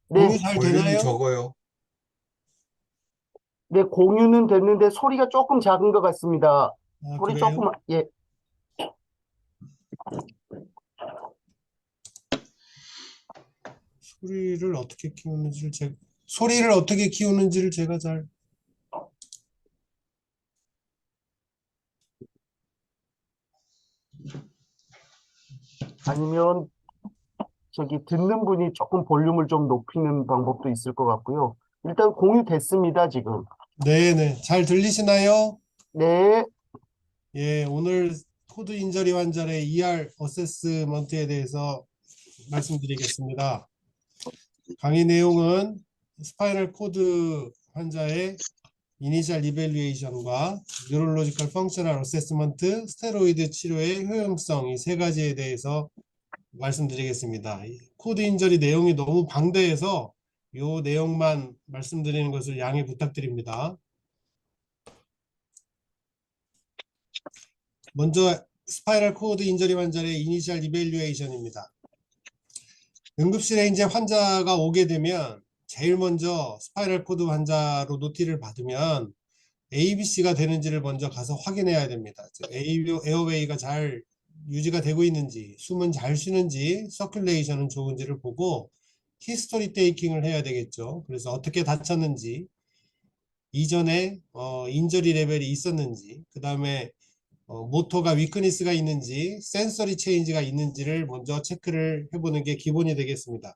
공유 네, 잘 볼륨이 되나요? 적어요. 네, 공유는 됐는데 소리가 조금 작은 것 같습니다. 아, 소리 그래요? 조금, 예. 소리를 어떻게 키우는지를 소리를 어떻게 키우는지를 제가 잘 아니면 저기 듣는 분이 조금 볼륨을 좀 높이는 방법도 있을 것 같고요. 일단 공유됐습니다, 지금. 네네. 잘 들리시나요? 네, 예, 오늘 코드 인저리 환자의 ER 어세스먼트에 대해서 말씀드리겠습니다. 강의 내용은 스파이널 코드 환자의 이니셜 이밸류에이션과 뉴럴로지컬 펑셔널 어세스먼트, 스테로이드 치료의 효용성 이 세 가지에 대해서 말씀드리겠습니다. 이 코드 인저리 내용이 너무 방대해서 이 내용만 말씀드리는 것을 양해 부탁드립니다. 먼저 스파이럴 코드 인저리 환자의 이니셜 이밸류에이션입니다. 응급실에 이제 환자가 오게 되면 제일 먼저 스파이럴 코드 환자로 노티를 받으면 ABC가 되는지를 먼저 가서 확인해야 됩니다. 에어웨이가 잘 유지가 되고 있는지, 숨은 잘 쉬는지, 서큘레이션은 좋은지를 보고 히스토리 테이킹을 해야 되겠죠. 그래서 어떻게 다쳤는지, 이전에 인저리 레벨이 있었는지, 그 다음에 모터가 위크니스가 있는지, 센서리 체인지가 있는지를 먼저 체크를 해보는 게 기본이 되겠습니다.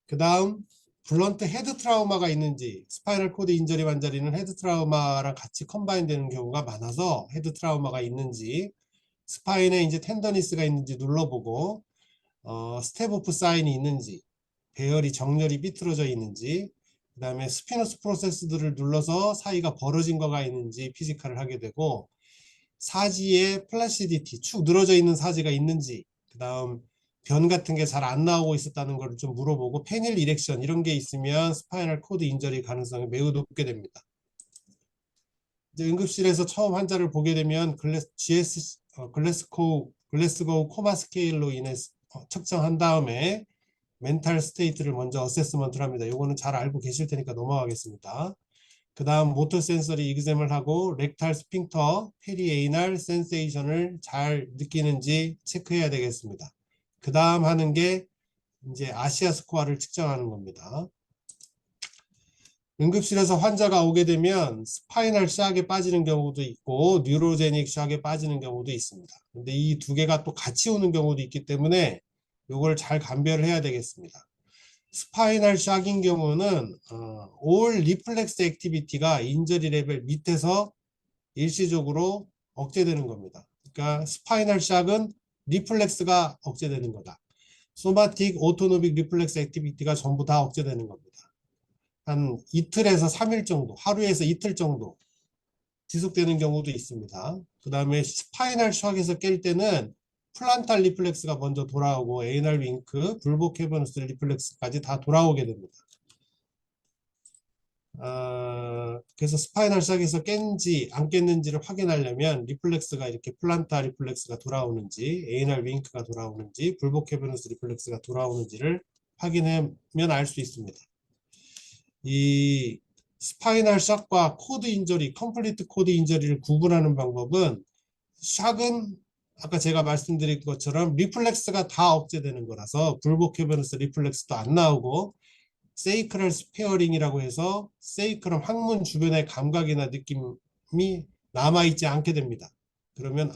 그 다음 블런트 헤드 트라우마가 있는지, 스파이럴 코드 인저리 환자리는 헤드 트라우마랑 같이 컴바인 되는 경우가 많아서 헤드 트라우마가 있는지, 스파인에 이제 텐더니스가 있는지 눌러보고 스텝 오프 사인이 있는지, 배열이 정렬이 삐뚤어져 있는지, 그 다음에 스피너스 프로세스들을 눌러서 사이가 벌어진 거가 있는지 피지컬을 하게 되고, 사지에 플래시디티, 축 늘어져 있는 사지가 있는지, 그 다음 변 같은 게 잘 안 나오고 있었다는 걸 좀 물어보고, 페닐 이렉션 이런 게 있으면 스파이널 코드 인저리 가능성이 매우 높게 됩니다. 이제 응급실에서 처음 환자를 보게 되면 글래스고우 코마 스케일로 인해 측정한 다음에 멘탈 스테이트를 먼저 어세스먼트를 합니다. 이거는 잘 알고 계실 테니까 넘어가겠습니다. 그 다음 모터 센서리 이그젬을 하고 렉탈 스핑터, 페리에이날 센세이션을 잘 느끼는지 체크해야 되겠습니다. 그 다음 하는 게 이제 아시아 스코어를 측정하는 겁니다. 응급실에서 환자가 오게 되면 스파이널 샥에 빠지는 경우도 있고 뉴로제닉 샥에 빠지는 경우도 있습니다. 근데 이 두 개가 또 같이 오는 경우도 있기 때문에 이걸 잘 감별을 해야 되겠습니다. 스파이널 샥인 경우는 올 리플렉스 액티비티가 인저리 레벨 밑에서 일시적으로 억제되는 겁니다. 그러니까 스파이널 샥은 리플렉스가 억제되는 거다. 소마틱 오토노믹 리플렉스 액티비티가 전부 다 억제되는 겁니다. 한 이틀에서 3일 정도, 하루에서 이틀 정도 지속되는 경우도 있습니다. 그 다음에 스파이널 샥에서 깰 때는 플란탈 리플렉스가 먼저 돌아오고 에이널 윙크, 불복 캐버너스 리플렉스까지 다 돌아오게 됩니다. 그래서 스파이널 샥에서 깬지 안 깼는지를 확인하려면 리플렉스가 이렇게 플란타 리플렉스가 돌아오는지, 에이널 윙크가 돌아오는지, 불복 캐버너스 리플렉스가 돌아오는지를 확인하면 알 수 있습니다. 이 스파이널 샥과 코드 인저리, 컴플리트 코드 인저리를 구분하는 방법은, 샥은 아까 제가 말씀드린 것처럼 리플렉스가 다 억제되는 거라서 불복 캐버너스 리플렉스도 안 나오고, 세이크럴 스페어링이라고 해서 세이크럼 항문 주변의 감각이나 느낌이 남아있지 않게 됩니다. 그러면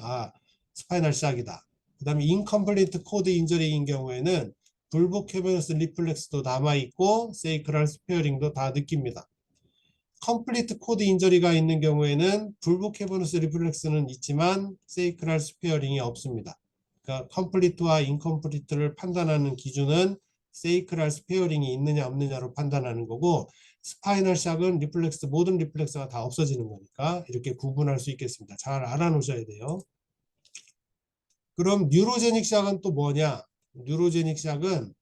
스파이널 샥이다. 그 다음에 인컴플리트 코드 인저리인 경우에는 불복 캐버너스 리플렉스도 남아있고 세이크럴 스페어링도 다 느낍니다. 컴플리트 코드 인저리가 있는 경우에는 불복 캐버너스 리플렉스는 있지만 세이크럴 스페어링이 없습니다. 그러니까 컴플리트와 인컴플리트를 판단하는 기준은 세이크럴 스페어링이 있느냐 없느냐로 판단하는 거고, 스파이널 샥은 리플렉스, 모든 리플렉스가 다 없어지는 거니까 이렇게 구분할 수 있겠습니다. 잘 알아놓으셔야 돼요. 그럼 뉴로제닉 샥은 또 뭐냐? 뉴로제닉 샥은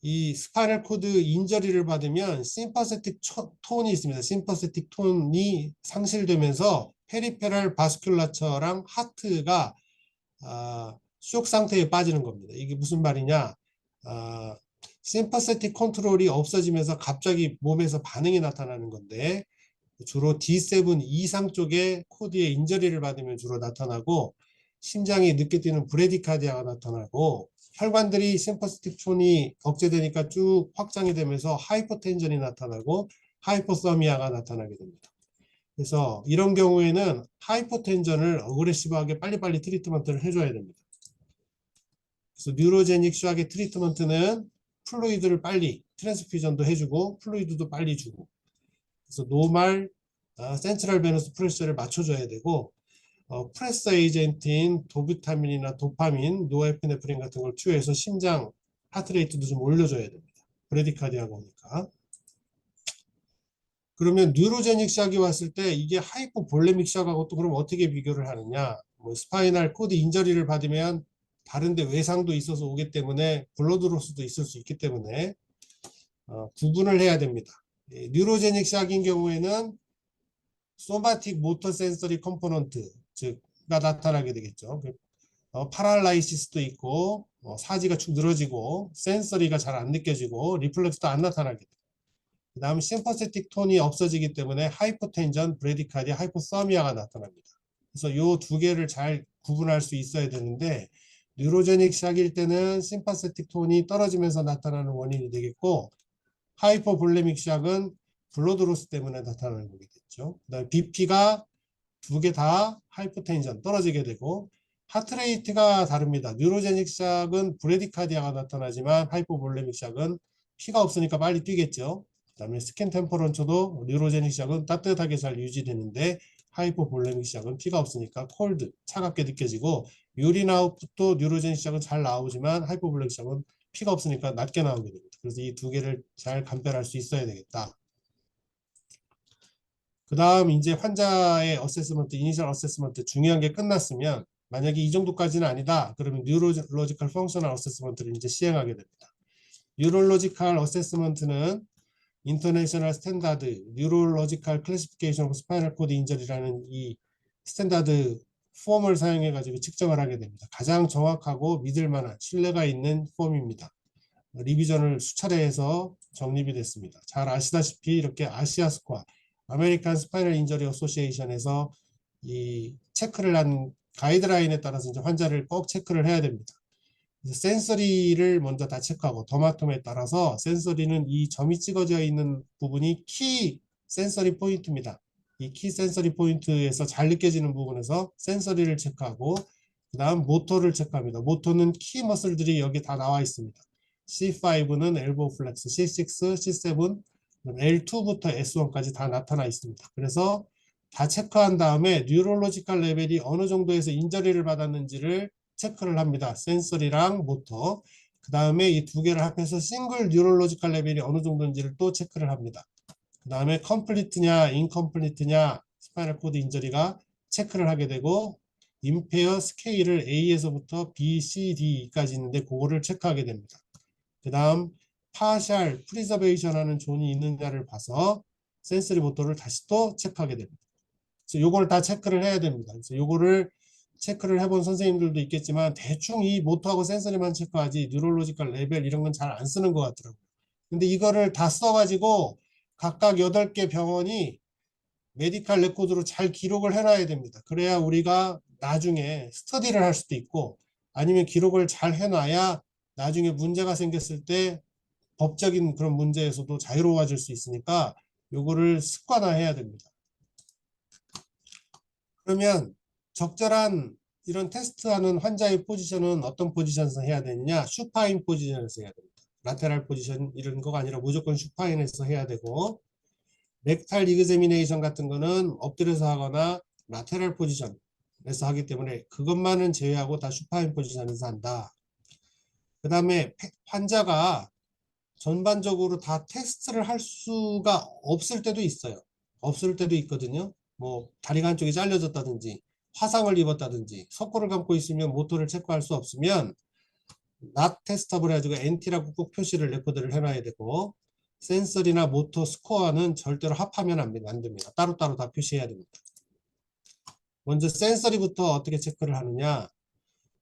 이 스파이널 코드 인저리를 받으면 심퍼세틱 톤이 있습니다. 심퍼세틱 톤이 상실되면서 페리페럴 바스큘라처랑 하트가 쇼크 상태에 빠지는 겁니다. 이게 무슨 말이냐? 심퍼세틱 컨트롤이 없어지면서 갑자기 몸에서 반응이 나타나는 건데 주로 D7 이상 쪽에 코드에 인저리를 받으면 주로 나타나고 심장이 늦게 뛰는 브레디카디아가 나타나고 혈관들이 심퍼세틱 톤이 억제되니까 쭉 확장이 되면서 하이퍼텐전이 나타나고 하이퍼서미아가 나타나게 됩니다. 그래서 이런 경우에는 하이퍼텐전을 어그레시브하게 빨리빨리 트리트먼트를 해줘야 됩니다. 그래서 뉴로제닉 샥의 트리트먼트는 플루이드를 빨리 트랜스퓨전도 해주고 플루이드도 빨리 주고 그래서 노말 센트럴 베너스 프레셔를 맞춰줘야 되고 프레서 에이전트인 도비타민이나 도파민, 노에피네프린 같은 걸 투여해서 심장 하트레이트도 좀 올려줘야 됩니다. 브레디카디아가 오니까. 그러면 뉴로제닉 샥이 왔을 때 이게 하이포볼레믹 샥하고 또 그럼 어떻게 비교를 하느냐? 뭐 스파이널 코드 인저리를 받으면 다른데 외상도 있어서 오기 때문에 블러드로스도 있을 수 있기 때문에 구분을 해야 됩니다. 뉴로제닉 샥인 경우에는 소마틱 모터 센서리 컴포넌트 즉가 나타나게 되겠죠. 파랄라이시스도 있고 사지가 축 늘어지고 센서리가 잘 안 느껴지고 리플렉스도 안 나타나게 돼요. 그 다음 심퍼세틱 톤이 없어지기 때문에 하이포텐전, 브레디카디아, 하이포서미아가 나타납니다. 그래서 이 두 개를 잘 구분할 수 있어야 되는데 뉴로제닉 샥일 때는 심퍼세틱 톤이 떨어지면서 나타나는 원인이 되겠고 하이퍼볼레믹 샥은 블러드로스 때문에 나타나는 거겠죠. 그다음에 BP가 두 개 다 하이퍼텐션 떨어지게 되고 하트레이트가 다릅니다. 뉴로제닉 샥은 브레디카디아가 나타나지만 하이포볼레믹 샥은 피가 없으니까 빨리 뛰겠죠. 그다음에 스킨 템퍼런처도 뉴로제닉 샥은 따뜻하게 잘 유지되는데 하이포볼레믹 샥은 피가 없으니까 콜드 차갑게 느껴지고 유린 아웃풋도 뉴로제닉 샥은 잘 나오지만 하이포볼레믹 샥은 피가 없으니까 낮게 나오게 됩니다. 그래서 이 두 개를 잘 감별할 수 있어야 되겠다. 그 다음 이제 환자의 어세스먼트, 이니셜 어세스먼트 중요한 게 끝났으면 만약에 이 정도까지는 아니다. 그러면 뉴로로지컬 펑셔널 어세스먼트를 이제 시행하게 됩니다. 뉴로로지컬 어세스먼트는 인터내셔널 스탠다드 뉴로로지컬 클래시피케이션 오브 스파이널 코드 인저리라는 이 스탠다드 폼을 사용해 가지고 측정을 하게 됩니다. 가장 정확하고 믿을 만한 신뢰가 있는 폼입니다. 리비전을 수차례 해서 정립이 됐습니다. 잘 아시다시피 이렇게 아시아 스코어 아메리칸 스파이널 인저리 어소시에이션에서 이 체크를 한 가이드라인에 따라서 이제 환자를 꼭 체크를 해야 됩니다. 그래서 센서리를 먼저 다 체크하고 더마톰에 따라서 센서리는 이 점이 찍어져 있는 부분이 키 센서리 포인트입니다. 이 키 센서리 포인트에서 잘 느껴지는 부분에서 센서리를 체크하고 그 다음 모터를 체크합니다. 모터는 키 머슬들이 여기 다 나와 있습니다. C5는 엘보우 플렉스, C6, C7, L2부터 S1까지 다 나타나 있습니다. 그래서 다 체크한 다음에 뉴럴로지컬 레벨이 어느 정도에서 인저리를 받았는지를 체크를 합니다. 센서리랑 모터. 그 다음에 이 두 개를 합해서 싱글 뉴럴로지컬 레벨이 어느 정도인지를 또 체크를 합니다. 그 다음에 컴플리트냐 인컴플리트냐 스파이널 코드 인저리가 체크를 하게 되고 임페어 스케일을 A에서부터 B, C, D까지 있는데 그거를 체크하게 됩니다. 그 다음 파셜 프리저베이션 하는 존이 있느냐를 봐서 센서리 모터를 다시 또 체크하게 됩니다. 그래서 요걸 다 체크를 해야 됩니다. 그래서 요거를 체크를 해본 선생님들도 있겠지만 대충 이 모터하고 센서리만 체크하지 뉴럴로지컬 레벨 이런 건 잘 안 쓰는 것 같더라고요. 근데 이거를 다 써가지고 각각 8개 병원이 메디칼 레코드로 잘 기록을 해놔야 됩니다. 그래야 우리가 나중에 스터디를 할 수도 있고 아니면 기록을 잘 해놔야 나중에 문제가 생겼을 때 법적인 그런 문제에서도 자유로워질 수 있으니까 요거를 습관화해야 됩니다. 그러면 적절한 이런 테스트하는 환자의 포지션은 어떤 포지션에서 해야 되느냐? 슈파인 포지션에서 해야 됩니다. 라테랄 포지션 이런 거가 아니라 무조건 슈파인에서 해야 되고 렉탈 이그제미네이션 같은 거는 엎드려서 하거나 라테랄 포지션에서 하기 때문에 그것만은 제외하고 다 슈파인 포지션에서 한다. 그 다음에 환자가 전반적으로 다 테스트를 할 수가 없을 때도 있어요. 없을 때도 있거든요. 뭐 다리가 한쪽이 잘려졌다든지 화상을 입었다든지 석고를 감고 있으면 모터를 체크할 수 없으면 not testable 해가지고 NT라고 꼭 표시를 레코드를 해놔야 되고 센서리나 모터 스코어는 절대로 합하면 안 됩니다. 따로따로 다 표시해야 됩니다. 먼저 센서리부터 어떻게 체크를 하느냐.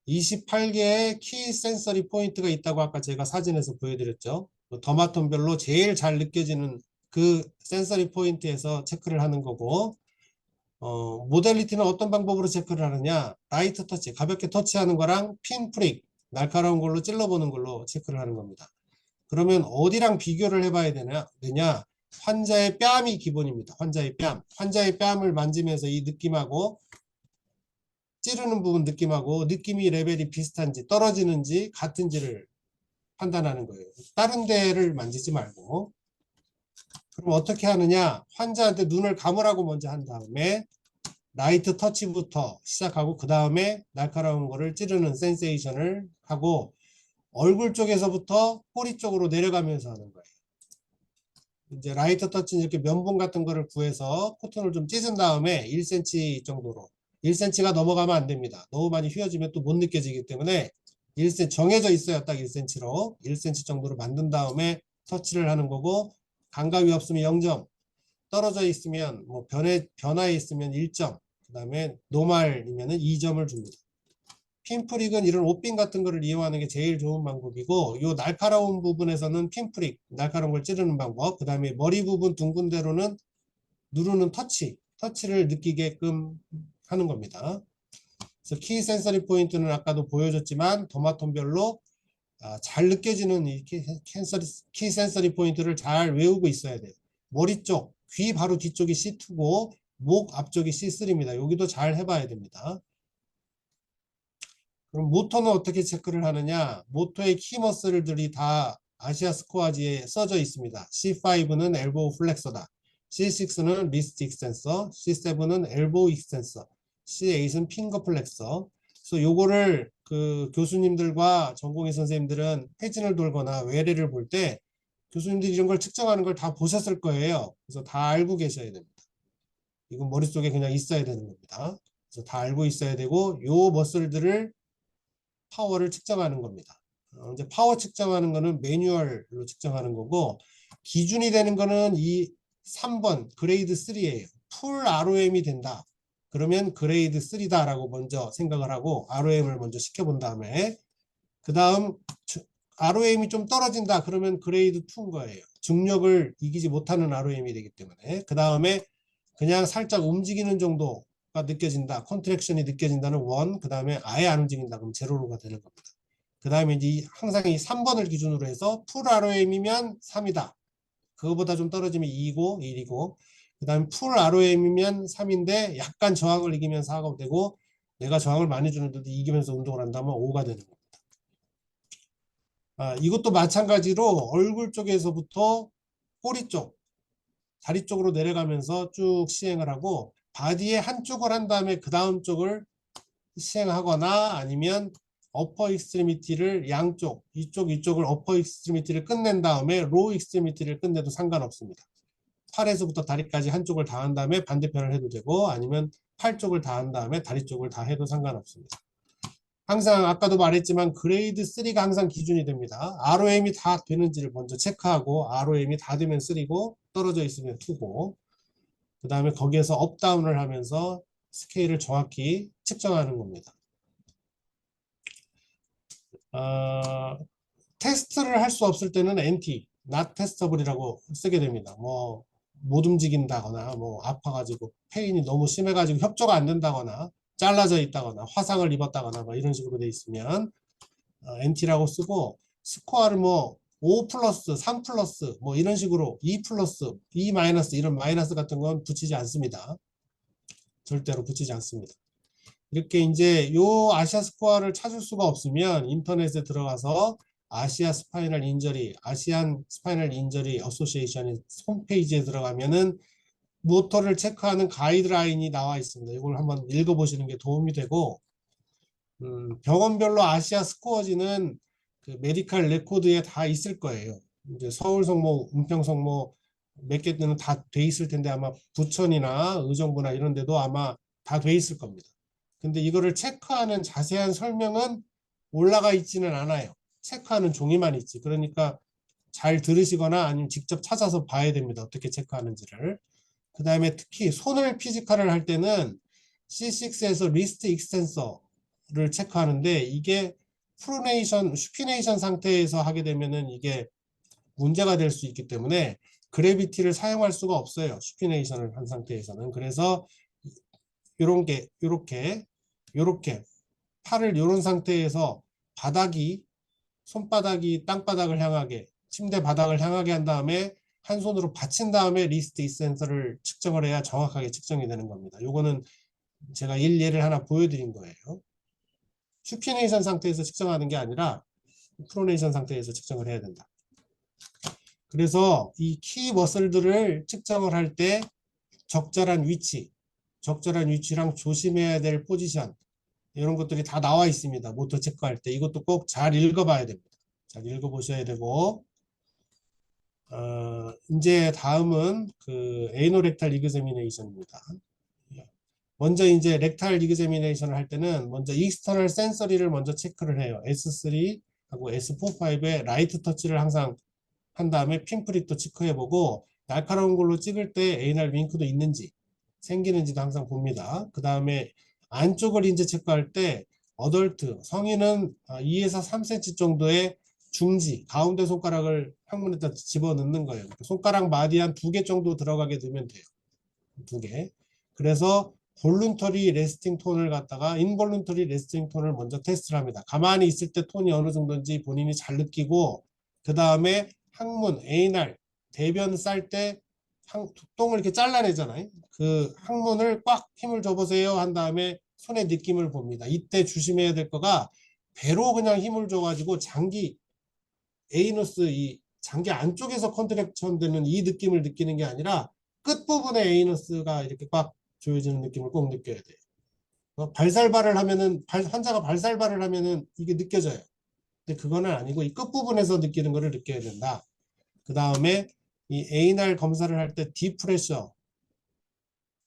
28개의 키 센서리 포인트가 있다고 아까 제가 사진에서 보여드렸죠. 더마톤별로 제일 잘 느껴지는 그 센서리 포인트에서 체크를 하는 거고, 모델리티는 어떤 방법으로 체크를 하느냐? 라이트 터치, 가볍게 터치하는 거랑 핀 프릭, 날카로운 걸로 찔러보는 걸로 체크를 하는 겁니다. 그러면 어디랑 비교를 해봐야 되냐? 환자의 뺨이 기본입니다. 환자의 뺨. 환자의 뺨을 만지면서 이 느낌하고 찌르는 부분 느낌하고 느낌이 레벨이 비슷한지 떨어지는지 같은지를 판단하는 거예요. 다른 데를 만지지 말고. 그럼 어떻게 하느냐? 환자한테 눈을 감으라고 먼저 한 다음에 라이트 터치부터 시작하고 그 다음에 날카로운 거를 찌르는 센세이션을 하고 얼굴 쪽에서부터 꼬리 쪽으로 내려가면서 하는 거예요. 이제 라이트 터치는 이렇게 면봉 같은 거를 구해서 코튼을 좀 찢은 다음에 1cm 정도로 1cm가 넘어가면 안 됩니다. 너무 많이 휘어지면 또 못 느껴지기 때문에 1cm 정해져 있어요. 딱 1cm로 1cm 정도로 만든 다음에 터치를 하는 거고 감각이 없으면 0점, 떨어져 있으면 뭐 변화에 있으면 1점, 그 다음에 노말이면 2점을 줍니다. 핀프릭은 이런 옷핀 같은 거를 이용하는 게 제일 좋은 방법이고 요 날카로운 부분에서는 핀프릭, 날카로운 걸 찌르는 방법, 그 다음에 머리 부분 둥근 데로는 누르는 터치를 느끼게끔 하는 겁니다. 그래서 키 센서리 포인트는 아까도 보여줬지만 더마톤별로 잘 느껴지는 이 키 센서리 포인트를 잘 외우고 있어야 돼요. 머리 쪽, 귀 바로 뒤쪽이 C2고 목 앞쪽이 C3입니다. 여기도 잘 해봐야 됩니다. 그럼 모터는 어떻게 체크를 하느냐? 모터의 키머슬들이 다 아시아 스코어지에 써져 있습니다. C5는 엘보우 플렉서다. C6는 리스트 익스텐서, C7은 엘보우 익스텐서, C8은 핑거 플렉서. 그래서 요거를 그 교수님들과 전공의 선생님들은 회진을 돌거나 외래를 볼 때 교수님들이 이런 걸 측정하는 걸 다 보셨을 거예요. 그래서 다 알고 계셔야 됩니다. 이건 머릿속에 그냥 있어야 되는 겁니다. 그래서 다 알고 있어야 되고 요 머슬들을 파워를 측정하는 겁니다. 이제 파워 측정하는 거는 매뉴얼로 측정하는 거고 기준이 되는 거는 이 3번 그레이드 3예요. 풀 ROM이 된다. 그러면 그레이드 3다라고 먼저 생각을 하고 ROM을 먼저 시켜본 다음에 그 다음 ROM이 좀 떨어진다. 그러면 그레이드 2인 거예요. 중력을 이기지 못하는 ROM이 되기 때문에 그 다음에 그냥 살짝 움직이는 정도 가 느껴진다. 컨트랙션이 느껴진다는 1, 그 다음에 아예 안 움직인다. 그럼 제로로가 되는 겁니다. 그 다음에 이제 항상 이 3번을 기준으로 해서 풀 ROM이면 3이다. 그거보다 좀 떨어지면 2고 1이고 그 다음에 풀 ROM이면 3인데 약간 저항을 이기면 4가 되고 내가 저항을 많이 주는데도 이기면서 운동을 한다면 5가 되는 겁니다. 이것도 마찬가지로 얼굴 쪽에서부터 꼬리 쪽, 다리 쪽으로 내려가면서 쭉 시행을 하고 바디의 한쪽을 한 다음에 그 다음 쪽을 시행하거나 아니면 어퍼 익스트리미티를 양쪽 이쪽을 어퍼 익스트리미티를 끝낸 다음에 로우 익스트리미티를 끝내도 상관없습니다. 팔에서부터 다리까지 한쪽을 다 한 다음에 반대편을 해도 되고 아니면 팔 쪽을 다 한 다음에 다리 쪽을 다 해도 상관없습니다. 항상 아까도 말했지만 그레이드 3가 항상 기준이 됩니다. ROM이 다 되는지를 먼저 체크하고 ROM이 다 되면 3고 떨어져 있으면 2고 그 다음에 거기에서 업다운을 하면서 스케일을 정확히 측정하는 겁니다. 테스트를 할 수 없을 때는 NT, not testable이라고 쓰게 됩니다. 뭐 못 움직인다거나 뭐 아파가지고 페인이 너무 심해가지고 협조가 안 된다거나 잘라져 있다거나 화상을 입었다거나 뭐 이런 식으로 돼 있으면 NT라고 쓰고 스코어를 뭐 5 플러스, 3 플러스 뭐 이런 식으로 2 플러스, 2 마이너스 이런 마이너스 같은 건 붙이지 않습니다. 절대로 붙이지 않습니다. 이렇게 이제 요 아시아 스코어를 찾을 수가 없으면 인터넷에 들어가서 아시안 스파이널 인저리 어소시에이션 홈페이지에 들어가면은 모터를 체크하는 가이드라인이 나와 있습니다. 이걸 한번 읽어보시는 게 도움이 되고 병원별로 아시아 스코어지는 그 메디칼 레코드에 다 있을 거예요. 이제 서울 성모, 은평 성모 몇 개는 다 돼 있을 텐데 아마 부천이나 의정부나 이런 데도 아마 다 돼 있을 겁니다. 근데 이거를 체크하는 자세한 설명은 올라가 있지는 않아요. 체크하는 종이만 있지. 그러니까 잘 들으시거나 아니면 직접 찾아서 봐야 됩니다. 어떻게 체크하는지를. 그 다음에 특히 손을 피지컬을 할 때는 C6에서 리스트 익스텐서 체크하는데 이게 프로네이션, 슈피네이션 상태에서 하게 되면은 이게 문제가 될 수 있기 때문에 그래비티를 사용할 수가 없어요. 슈피네이션을 한 상태에서는. 그래서 이런 게 요렇게 팔을 이런 상태에서 바닥이 손바닥이 땅바닥을 향하게 침대 바닥을 향하게 한 다음에 한 손으로 받친 다음에 리스트 이센서를 측정을 해야 정확하게 측정이 되는 겁니다. 요거는 제가 예를 하나 보여드린 거예요. 슈피네이션 상태에서 측정하는 게 아니라 프로네이션 상태에서 측정을 해야 된다. 그래서 이 키 머슬들을 측정을 할 때 적절한 위치랑 조심해야 될 포지션 이런 것들이 다 나와 있습니다. 모터 체크할 때 이것도 꼭 잘 읽어봐야 됩니다. 잘 읽어보셔야 되고 이제 다음은 그 에이노렉탈 이그제미네이션입니다. 먼저 이제 렉탈 이그제미네이션을 할 때는 먼저 익스터널 센서리를 먼저 체크를 해요. S3하고 S4, 5에 라이트 터치를 항상 한 다음에 핀프릭도 체크해보고 날카로운 걸로 찍을 때 에이날 윙크도 있는지 생기는지도 항상 봅니다. 그 다음에 안쪽을 이제 체크할 때 어덜트 성인은 2에서 3cm 정도의 중지 가운데 손가락을 항문에다 집어넣는 거예요. 손가락 마디 한 2개 정도 들어가게 두면 돼요. 2개. 그래서 볼룬터리 레스팅 톤을 갖다가 인볼룬터리 레스팅 톤을 먼저 테스트를 합니다. 가만히 있을 때 톤이 어느 정도인지 본인이 잘 느끼고 그 다음에 항문, 에이날, 대변 쌀 때 똥을 이렇게 잘라내잖아요. 그 항문을 꽉 힘을 줘보세요 한 다음에 손의 느낌을 봅니다. 이때 조심해야 될 거가 배로 그냥 힘을 줘가지고 장기 에이너스 이 장기 안쪽에서 컨트랙션 되는 이 느낌을 느끼는 게 아니라 끝부분에 에이너스가 이렇게 꽉 조여지는 느낌을 꼭 느껴야 돼요. 발살발을 하면은 환자가 발살발을 하면은 이게 느껴져요. 근데 그거는 아니고 이 끝부분에서 느끼는 거를 느껴야 된다. 그 다음에 이 에이날 검사를 할 때 디프레셔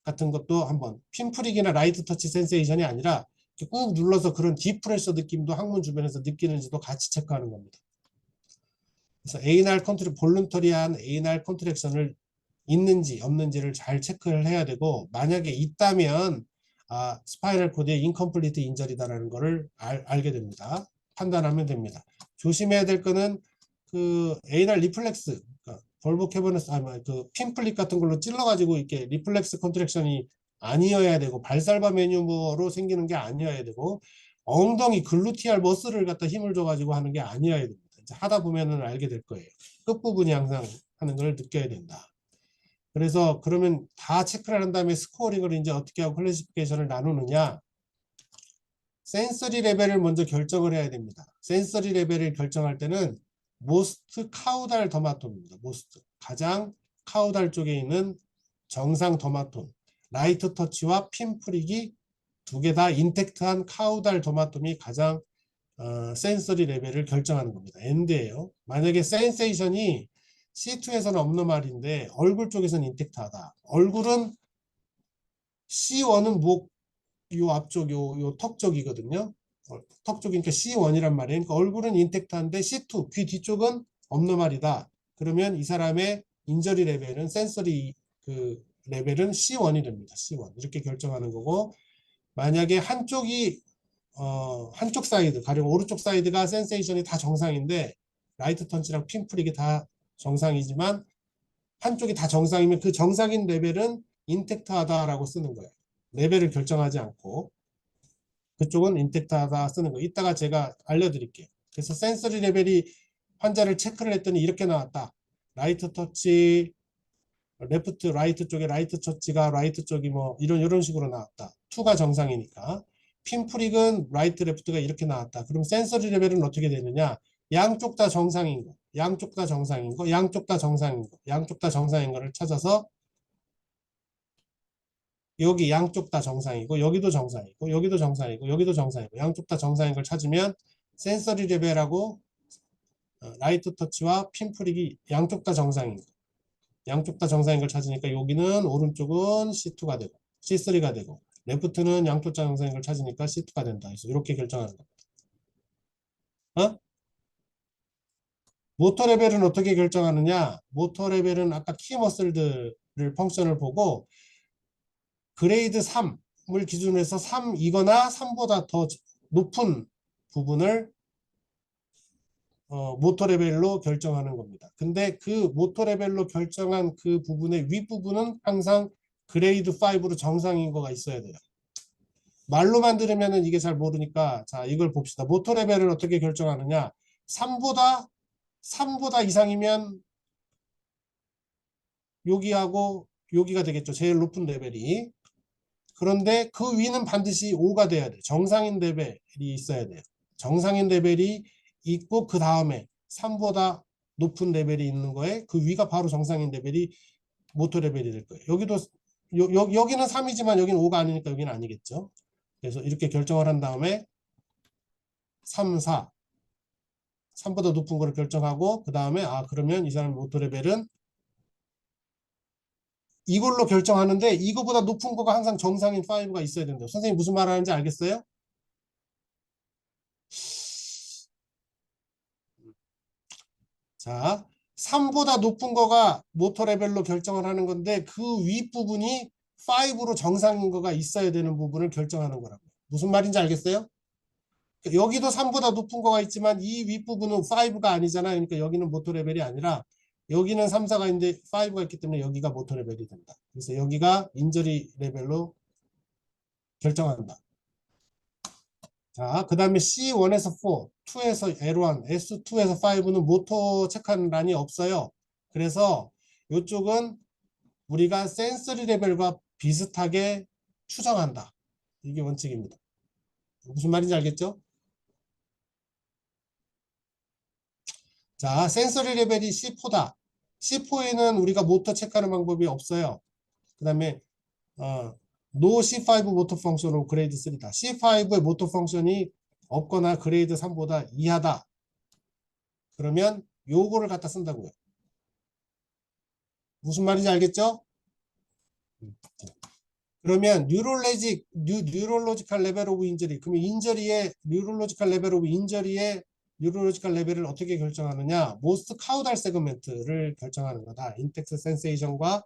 같은 것도 한번 핀프릭이나 라이트 터치 센세이션이 아니라 꾹 눌러서 그런 디프레셔 느낌도 항문 주변에서 느끼는지도 같이 체크하는 겁니다. 그래서 에이날 컨트랙 볼룬터리한 에이날 컨트랙션을 있는지 없는지를 잘 체크를 해야 되고 만약에 있다면 스파이럴 코드의 인컴플리트 인저리다라는 거를 알게 됩니다. 판단하면 됩니다. 조심해야 될 거는 그 에이날 리플렉스 벌브 캐버너스 그 핀플릭 같은 걸로 찔러가지고 이렇게 리플렉스 컨트랙션이 아니어야 되고 발살바 메뉴머로 생기는 게 아니어야 되고 엉덩이 글루티알 머슬을 갖다 힘을 줘가지고 하는 게 아니어야 됩니다. 이제 하다 보면은 알게 될 거예요. 끝부분이 항상 하는 걸 느껴야 된다. 그래서 그러면 다 체크를 한 다음에 스코어링을 이제 어떻게 하고 클래시피케이션을 나누느냐. 센서리 레벨을 먼저 결정을 해야 됩니다. 센서리 레벨을 결정할 때는 모스트 카우달 더마톤입니다. 모스트 가장 카우달 쪽에 있는 정상 더마톤 라이트 터치와 핀프릭이 두 개 다 인텍트한 카우달 더마톰이 가장 센서리 레벨을 결정하는 겁니다. 엔드예요. 만약에 센세이션이 C2에서는 없는 말인데 얼굴 쪽에서는 인텍트하다. 얼굴은 C1은 목 요 앞쪽 요 턱 쪽이거든요. 턱 쪽이니까 C1이란 말이에요. 그러니까 얼굴은 인텍트한데 C2 귀 뒤쪽은 없는 말이다. 그러면 이 사람의 인저리 레벨은 센서리 그 레벨은 C1이 됩니다. C1 이렇게 결정하는 거고 만약에 한쪽 사이드 가령 오른쪽 사이드가 센세이션이 다 정상인데 라이트 턴치랑 핀프릭이 다 정상이지만 한쪽이 다 정상이면 그 정상인 레벨은 인텍트하다라고 쓰는 거예요. 레벨을 결정하지 않고 그쪽은 인텍트하다 쓰는 거. 이따가 제가 알려드릴게요. 그래서 센서리 레벨이 환자를 체크를 했더니 이렇게 나왔다. 라이트 터치, 레프트, 라이트 쪽에 라이트 터치가 라이트 쪽이 뭐 이런 식으로 나왔다. 2가 정상이니까. 핀프릭은 라이트, 레프트가 이렇게 나왔다. 그럼 센서리 레벨은 어떻게 되느냐? 양쪽 다 정상인 거, 양쪽 다 정상인 거, 양쪽 다 정상인 거, 양쪽 다 정상인 거를 찾아서 여기 양쪽 다 정상이고 여기도 정상이고 여기도 정상이고 여기도 정상이고 양쪽 다 정상인 걸 찾으면 센서리 레벨하고 라이트 터치와 핀프릭이 양쪽 다 정상인 거 양쪽 다 정상인 걸 찾으니까 여기는 오른쪽은 C2가 되고 C3가 되고 레프트는 양쪽 다 정상인 걸 찾으니까 C2가 된다. 그래서 이렇게 결정하는 겁니다. 모터 레벨은 어떻게 결정하느냐? 모터 레벨은 아까 키 머슬들을 펑션을 보고 그레이드 3을 기준으로 해서 3이거나 3보다 더 높은 부분을 모터 레벨로 결정하는 겁니다. 근데 그 모터 레벨로 결정한 그 부분의 윗부분은 항상 그레이드 5로 정상인 거가 있어야 돼요. 말로만 들으면은 이게 잘 모르니까 자, 이걸 봅시다. 모터 레벨을 어떻게 결정하느냐? 3보다 이상이면 여기하고 여기가 되겠죠. 제일 높은 레벨이. 그런데 그 위는 반드시 5가 돼야 돼. 정상인 레벨이 있어야 돼요. 정상인 레벨이 있고 그 다음에 3보다 높은 레벨이 있는 거에 그 위가 바로 정상인 레벨이 모터 레벨이 될 거예요. 여기도 여기는 3이지만 여기는 5가 아니니까 여기는 아니겠죠. 그래서 이렇게 결정을 한 다음에 3, 4, 3보다 높은 거를 결정하고 그 다음에 그러면 이 사람 모터 레벨은 이걸로 결정하는데 이거보다 높은 거가 항상 정상인 5가 있어야 된대요. 선생님 무슨 말 하는지 알겠어요? 자, 3보다 높은 거가 모터 레벨로 결정을 하는 건데 그 윗부분이 5로 정상인 거가 있어야 되는 부분을 결정하는 거라고요. 무슨 말인지 알겠어요? 여기도 3보다 높은 거가 있지만 이 윗부분은 5가 아니잖아요. 그러니까 여기는 모터 레벨이 아니라 여기는 3, 4가 있는데 5가 있기 때문에 여기가 모터 레벨이 된다. 그래서 여기가 인저리 레벨로 결정한다. 자, 그 다음에 C1에서 4, 2에서 L1, S2에서 5는 모터 체크하는 란이 없어요. 그래서 이쪽은 우리가 센서리 레벨과 비슷하게 추정한다. 이게 원칙입니다. 무슨 말인지 알겠죠? 자, 센서리 레벨이 C4다. C4에는 우리가 모터 체크하는 방법이 없어요. 그 다음에 no C5 모터 펑션으로 그레이드 3다. C5의 모터 펑션이 없거나 그레이드 3보다 이하다. 그러면 요거를 갖다 쓴다고요. 무슨 말인지 알겠죠? 그러면 뉴럴로지컬 레벨 오브 인저리. 그러면 인저리의 뉴럴로지컬 레벨 오브 인저리의 뉴럴로지컬 레벨을 어떻게 결정하느냐? 모스트 카우달 세그멘트를 결정하는 거다. 인텍스 센세이션과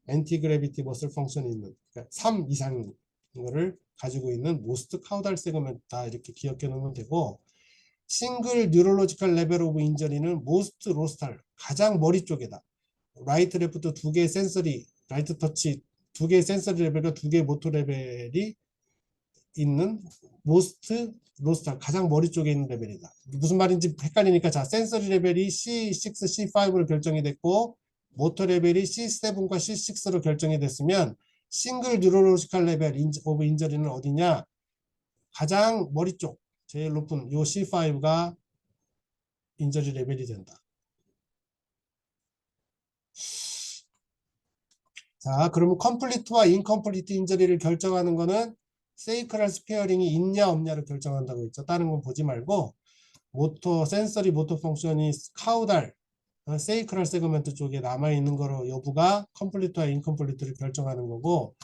엔티 그래비티 머슬 펑션이 있는 그러니까 3 이상인 거를 가지고 있는 모스트 카우달 세그멘트다. 이렇게 기억해 놓으면 되고 싱글 뉴럴로지컬 레벨 오브 인저리는 모스트 로스탈 가장 머리 쪽에다. 라이트 레프트 두 개의 센서리 라이트 터치 두 개의 센서리 레벨과 두 개의 모터 레벨이 있는 모스트 로스탈 가장 머리 쪽에 있는 레벨이다. 무슨 말인지 헷갈리니까 자 센서리 레벨이 C6, C5로 결정이 됐고 모터 레벨이 C7과 C6로 결정이 됐으면 싱글 뉴럴로지컬 레벨 오브 인저리는 어디냐? 가장 머리 쪽 제일 높은 요 C5가 인저리 레벨이 된다. 자, 그러면 컴플리트와 인컴플리트 인저리를 결정하는 거는 세이크럴 스페어링이 있냐 없냐를 결정한다고 했죠. 다른 건 보지 말고 모터 센서리 모터 펑션이 카우달 세이크럴 세그먼트 쪽에 남아 있는 거로 여부가 컴플리트와 인컴플리트를 결정하는 거고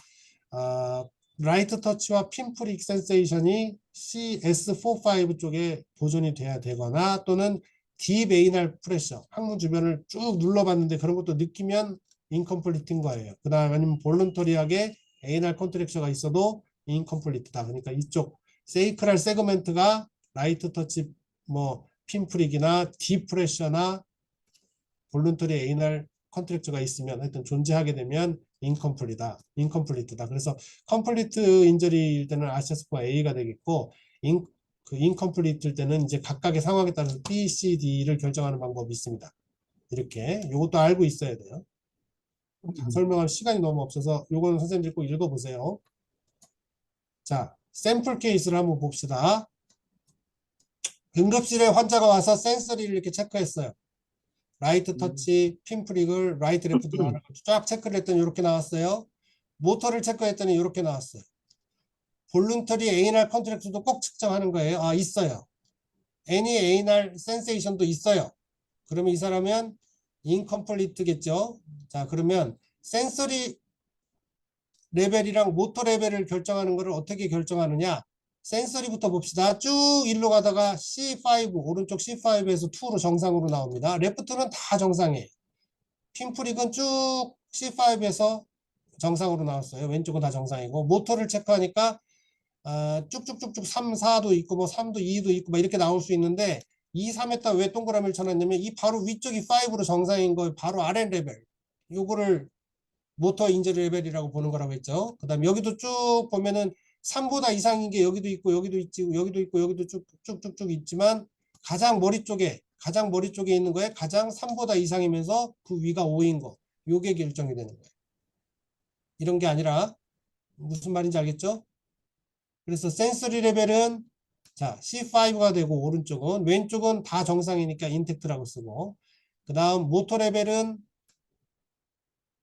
라이트 터치와 핀프릭 센세이션이 CS4, 5 쪽에 보존이 돼야 되거나 또는 딥 에이날 프레셔 항문 주변을 쭉 눌러봤는데 그런 것도 느끼면 인컴플리트인 거예요. 그 다음 아니면 볼런터리하게 에이날 컨트랙셔가 있어도 인컴플리트다. 그러니까 이쪽 세이크럴 세그멘트가 라이트 터치 뭐 핀프릭이나 딥 프레셔나 볼런터리 에이날 컨트랙처가 있으면 하여튼 존재하게 되면 인컴플리트다. 그래서 컴플리트 인저리일 때는 아시아스코어 A가 되겠고 그 인컴플리트일 때는 이제 각각의 상황에 따라서 B, C, D를 결정하는 방법이 있습니다. 이렇게 이것도 알고 있어야 돼요. 설명할 시간이 너무 없어서 이거는 선생님들 꼭 읽어보세요. 자, 샘플 케이스를 한번 봅시다. 응급실에 환자가 와서 센서리를 이렇게 체크했어요. 라이트 터치, 핀프릭을 라이트 레프트 쫙 체크를 했더니 이렇게 나왔어요. 모터를 체크했더니 이렇게 나왔어요. 볼룬터리 에이날 컨트랙트도 꼭 측정하는 거예요. 있어요. 애니 에이날 센세이션도 있어요. 그러면 이 사람은 인컴플리트겠죠. 자, 그러면 센서리 레벨이랑 모터 레벨을 결정하는 것을 어떻게 결정하느냐? 센서리부터 봅시다. 쭉 일로 가다가 C5 오른쪽 C5에서 2로 정상으로 나옵니다. 레프트는 다 정상이에요. 핀프릭은 쭉 C5에서 정상으로 나왔어요. 왼쪽은 다 정상이고 모터를 체크하니까 쭉쭉쭉쭉 3, 4도 있고 뭐 3도 2도 있고 막 이렇게 나올 수 있는데 2, 3에다 왜 동그라미를 쳐놨냐면 이 바로 위쪽이 5로 정상인 거 바로 아래 레벨 요거를 모터 인저리 레벨이라고 보는 거라고 했죠. 그 다음에 여기도 쭉 보면은 3보다 이상인 게 여기도 있고 여기도 있지 여기도 있고 여기도 쭉쭉쭉쭉 있지만 가장 머리 쪽에 있는 거에 가장 3보다 이상이면서 그 위가 5인 거 요게 결정이 되는 거예요. 이런 게 아니라 무슨 말인지 알겠죠? 그래서 센서리 레벨은 자 C5가 되고 오른쪽은 왼쪽은 다 정상이니까 인텍트라고 쓰고 그 다음 모터 레벨은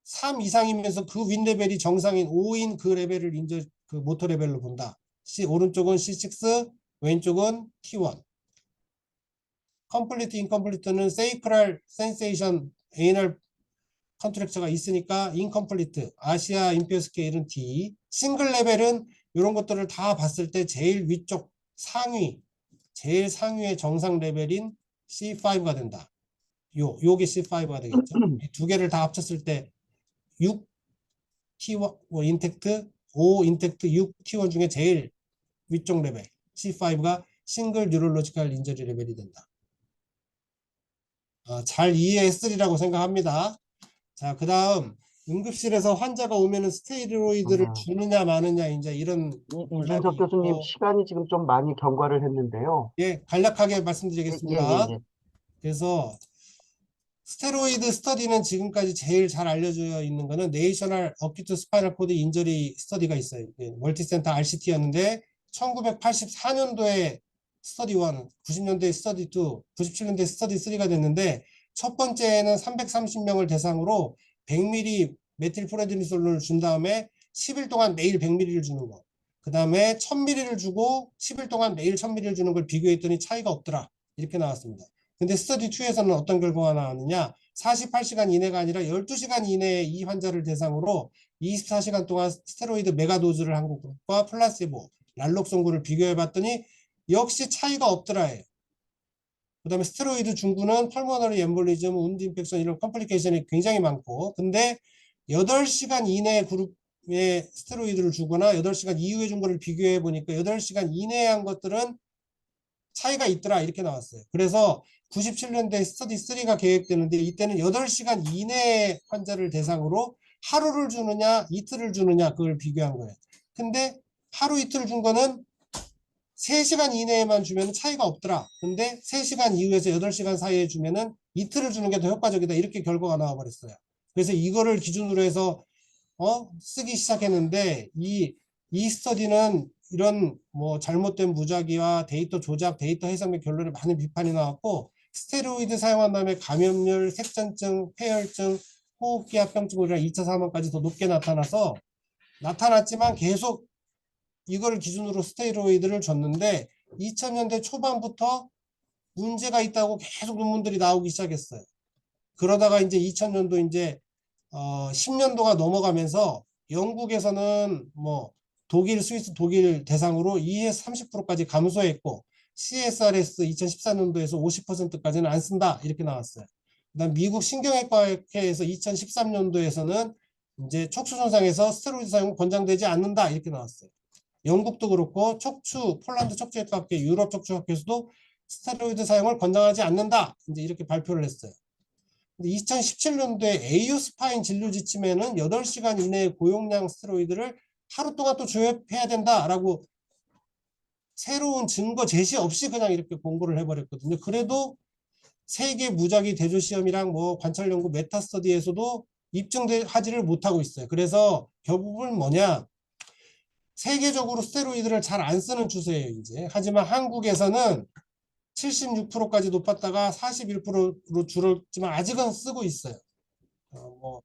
3 이상이면서 그 윗 레벨이 정상인 5인 그 레벨을 이제 그 모터 레벨로 본다. 오른쪽은 C6, 왼쪽은 T1. 컴플리트, 인컴플리트는 세이크랄 센세이션 에이널 컨트랙처가 있으니까 인컴플리트, 아시아 임페어 스케일은 D. 싱글 레벨은 이런 것들을 다 봤을 때 제일 위쪽 상위, 제일 상위의 정상 레벨인 C5가 된다. 요게 C5가 되겠죠. 이 두 개를 다 합쳤을 때 6 T1 뭐 인텍트 5 인텍트 6 T1 중에 제일 위쪽 레벨 C5가 싱글 뉴럴로지컬 인저리 레벨이 된다. 잘 이해했으리라고 생각합니다. 자, 그 다음 응급실에서 환자가 오면은 스테로이드를 아, 주느냐 마느냐 이제 이런 논란이 이준석 교수님 있고 시간이 지금 좀 많이 경과를 했는데요. 예, 간략하게 예, 예, 예, 말씀드리겠습니다. 예. 그래서 스테로이드 스터디는 지금까지 제일 잘 알려져 있는 거는 네이셔널 어큐트 스파이널 코드 인저리 스터디가 있어요. 멀티센터 RCT였는데 1984년도에 스터디 1, 90년대 스터디 2, 97년대 스터디 3가 됐는데 첫 번째는 330명을 대상으로 100ml 메틸프레드니솔론을 준 다음에 10일 동안 매일 100ml를 주는 거. 그 다음에 1000ml를 주고 10일 동안 매일 1000ml를 주는 걸 비교했더니 차이가 없더라. 이렇게 나왔습니다. 근데 스터디 2에서는 어떤 결과가 나왔느냐? 48시간 이내가 아니라 12시간 이내에 이 환자를 대상으로 24시간 동안 스테로이드 메가도즈를 한 grup과 플라시보, 랄록송구를 비교해 봤더니 역시 차이가 없더라예요. 그 다음에 스테로이드 중구는 펄모너리 엠볼리즘, 운드 인펙션 이런 컴플리케이션이 굉장히 많고 근데 8시간 이내 그룹에 스테로이드를 주거나 8시간 이후에 준 거를 비교해 보니까 8시간 이내에 한 것들은 차이가 있더라 이렇게 나왔어요. 그래서 97년대 스터디 3가 계획되는데 이때는 8시간 이내 환자를 대상으로 하루를 주느냐 이틀을 주느냐 그걸 비교한 거예요. 근데 하루 이틀 준 거는 3시간 이내에만 주면 차이가 없더라. 근데 3시간 이후에서 8시간 사이에 주면은 이틀을 주는 게 더 효과적이다. 이렇게 결과가 나와 버렸어요. 그래서 이거를 기준으로 해서 쓰기 시작했는데 이 스터디는 이런 뭐 잘못된 무작위와 데이터 조작, 데이터 해석 및 결론에 많은 비판이 나왔고 스테로이드 사용한 다음에 감염률, 색전증, 폐혈증, 호흡기 합병증이랑 2차 사망까지 더 높게 나타났지만 계속 이걸 기준으로 스테로이드를 줬는데 2000년대 초반부터 문제가 있다고 계속 논문들이 나오기 시작했어요. 그러다가 이제 2000년도 이제 10년도가 넘어가면서 영국에서는 뭐 독일, 스위스, 독일 대상으로 2에서 30%까지 감소했고 CSRS 2014년도에서 50%까지는 안 쓴다 이렇게 나왔어요. 그다음 미국 신경외과회에서 2013년도에서는 이제 척추 손상에서 스테로이드 사용은 권장되지 않는다 이렇게 나왔어요. 영국도 그렇고 폴란드 척추외과학회, 유럽 척추학회에서도 스테로이드 사용을 권장하지 않는다 이제 이렇게 발표를 했어요. 2017년도에 에이오스파인 진료 지침에는 8시간 이내에 고용량 스테로이드를 하루 동안 또 주입해야 된다라고 새로운 증거 제시 없이 그냥 이렇게 공고를 해버렸거든요. 그래도 세계 무작위 대조 시험이랑 뭐 관찰 연구 메타 스터디에서도 입증하지를 못하고 있어요. 그래서 결국은 뭐냐? 세계적으로 스테로이드를 잘 안 쓰는 추세예요, 이제. 하지만 한국에서는 76%까지 높았다가 41%로 줄었지만 아직은 쓰고 있어요. 뭐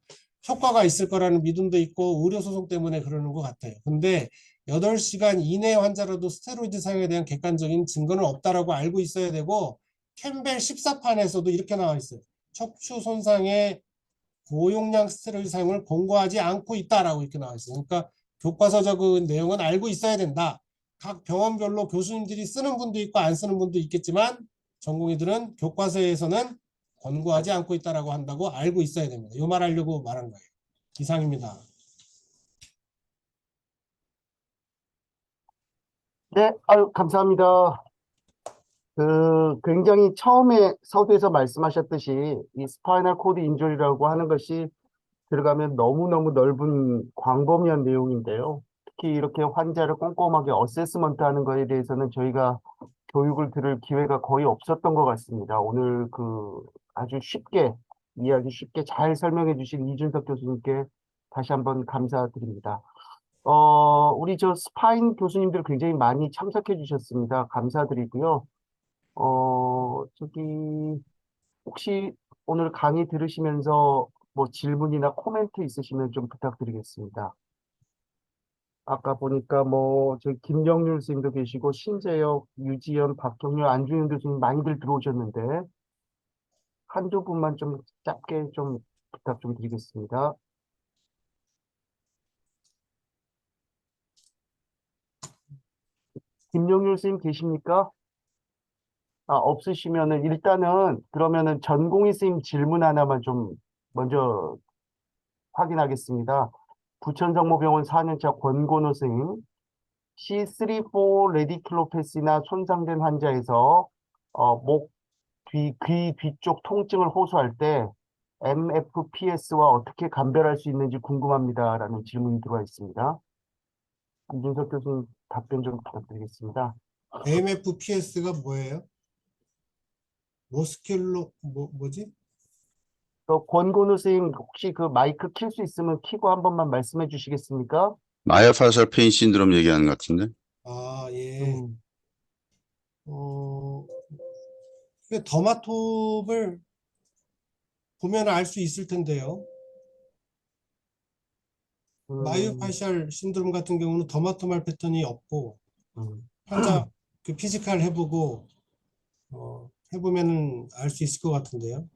효과가 있을 거라는 믿음도 있고 의료 소송 때문에 그러는 것 같아요. 근데 8시간 이내 환자라도 스테로이드 사용에 대한 객관적인 증거는 없다라고 알고 있어야 되고 캠벨 14판에서도 이렇게 나와 있어요. 척추 손상에 고용량 스테로이드 사용을 권고하지 않고 있다라고 이렇게 나와 있어요. 그러니까 교과서적인 내용은 알고 있어야 된다. 각 병원별로 교수님들이 쓰는 분도 있고 안 쓰는 분도 있겠지만 전공의들은 교과서에서는 권고하지 않고 있다라고 한다고 알고 있어야 됩니다. 이 말 하려고 말한 거예요. 이상입니다. 네, 아유, 감사합니다. 굉장히 처음에 서두에서 말씀하셨듯이 이 스파이널 코드 인jury라고 하는 것이 들어가면 너무너무 넓은 광범위한 내용인데요. 특히 이렇게 환자를 꼼꼼하게 어세스먼트 하는 거에 대해서는 저희가 교육을 들을 기회가 거의 없었던 것 같습니다. 오늘 아주 쉽게, 이해하기 쉽게 잘 설명해 주신 이준석 교수님께 다시 한번 감사드립니다. 우리 스파인 교수님들 굉장히 많이 참석해 주셨습니다. 감사드리고요. 저기, 혹시 오늘 강의 들으시면서 뭐 질문이나 코멘트 있으시면 좀 부탁드리겠습니다. 아까 보니까 김영률 선생님도 계시고, 신재혁, 유지연, 박경률, 안주현 교수님 많이들 들어오셨는데, 한두 분만 좀 짧게 좀 부탁 좀 드리겠습니다. 김영률 선생님 계십니까? 없으시면은 일단은 그러면은 전공의 선생님 질문 하나만 좀 먼저 확인하겠습니다. 부천정모병원 4년차 권건우 선생님, C3-4 레디큘로패시나 손상된 환자에서 목, 귀 뒤쪽 통증을 호소할 때 MFPS와 어떻게 감별할 수 있는지 궁금합니다라는 질문이 들어와 있습니다. 이준석 교수님 답변 좀 부탁드리겠습니다. AMFPS가 뭐예요? 뭐지? 권건우 선생님 혹시 그 마이크 킬 수 있으면 키고 한 번만 말씀해 주시겠습니까? 마이오파셜 페인 신드롬 얘기하는 것 같은데. 아, 예. 음, 어, 더마톱을 보면 알 수 있을 텐데요. 음, 마이오파셜 신드롬 같은 경우는 더마토말 패턴이 없고 음. 환자 그 피지컬 해보고 해보면은 알 수 있을 것 같은데요.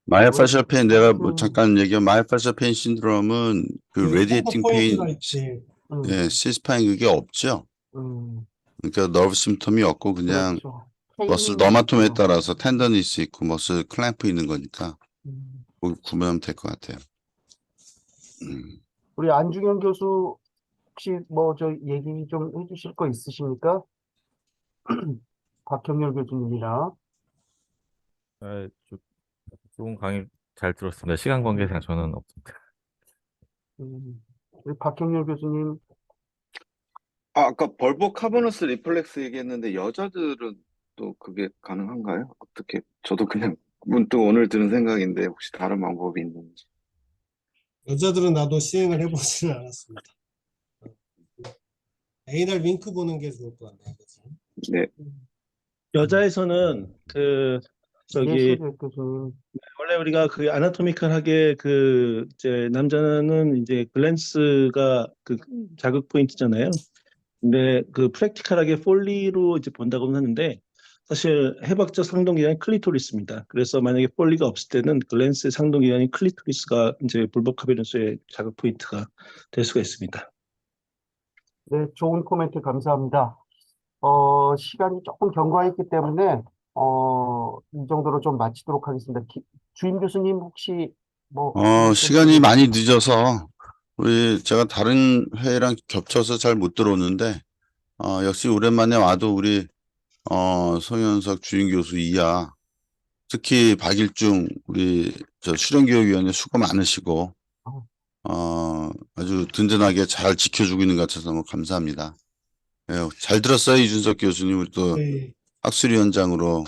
마이오파셜 페인 내가 뭐 음, 잠깐 얘기한 마이오파셜 페인 신드롬은 그 그 콜더 레디에이팅 포인트가 페인, 있지. 예, 음, 시스파인 그게 없죠. 음, 그러니까 너브 심텀이 없고 그냥 그렇죠. 머슬 페인, 너마톰에 따라서 텐더니스 있고 머슬 클램프 있는 거니까 음. 그걸 구분하면 될 것 같아요. 음. 우리 안중현 교수 혹시 얘기 좀 해주실 거 있으십니까? 박형렬 교수님이나. 좋은 강의 잘 들었습니다. 시간 관계상 저는 없습니다. 우리 박형렬 교수님. 아까 벌보 카보너스 리플렉스 얘기했는데 여자들은 또 그게 가능한가요? 어떻게? 저도 그냥 문득 오늘 드는 생각인데 혹시 다른 방법이 있는지. 여자들은 나도 시행을 해보지는 않았습니다. 에이날 윙크 보는 게 좋을 것 같네요. 그치? 네. 여자에서는 저기 예수재 교수님. 원래 우리가 그 아나토미컬하게 이제 남자는 이제 글랜스가 그 자극 포인트잖아요. 근데 그 프랙티컬하게 폴리로 이제 본다고는 하는데 사실 해박적 상동기관이 클리토리스입니다. 그래서 만약에 폴리가 없을 때는 글랜스의 상동기관인 클리토리스가 이제 불법 카베르소의 자극 포인트가 될 수가 있습니다. 네, 좋은 코멘트 감사합니다. 시간이 조금 경과했기 때문에 이 정도로 좀 마치도록 하겠습니다. 주임 교수님 혹시 시간이 많이 늦어서 제가 다른 회의랑 겹쳐서 잘 못 들어오는데 역시 오랜만에 와도 우리 송현석 주임 교수 이하 특히 박일중 우리 수련교육위원회 수고 많으시고 아주 든든하게 잘 지켜주고 있는 것 같아서 너무 감사합니다. 예, 잘 들었어요, 이준석 교수님. 우리 또 네. 학술위원장으로